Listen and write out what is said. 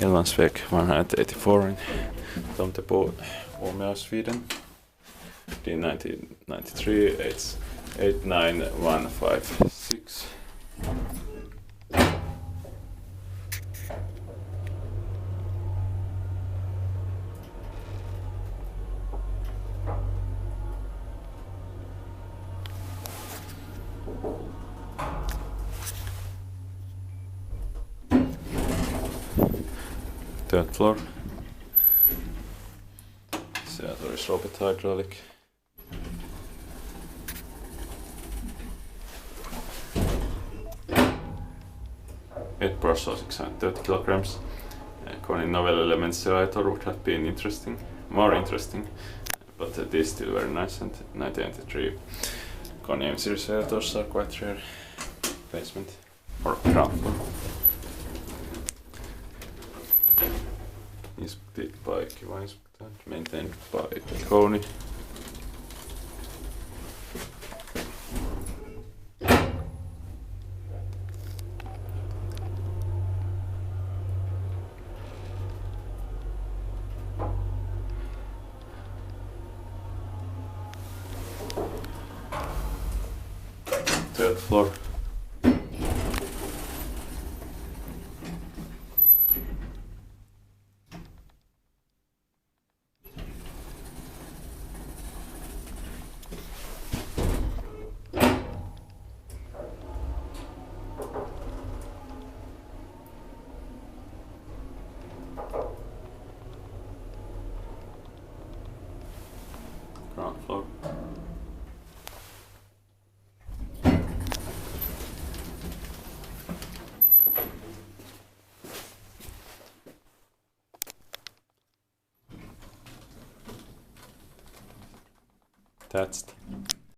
Älvans väg 184 in Tomtebo, Umeå, Sweden. D1993 89156. Third floor. There is robot hydraulic. It Brussels 630 kilograms. Kone novel elements I thought would have been more interesting, but it is still very nice. And 1993 Kone M-series editors are quite rare. Basement or ground floor. Inspected by Kiva Inspector, maintained by Kone. Third floor. Ground floor. Attached.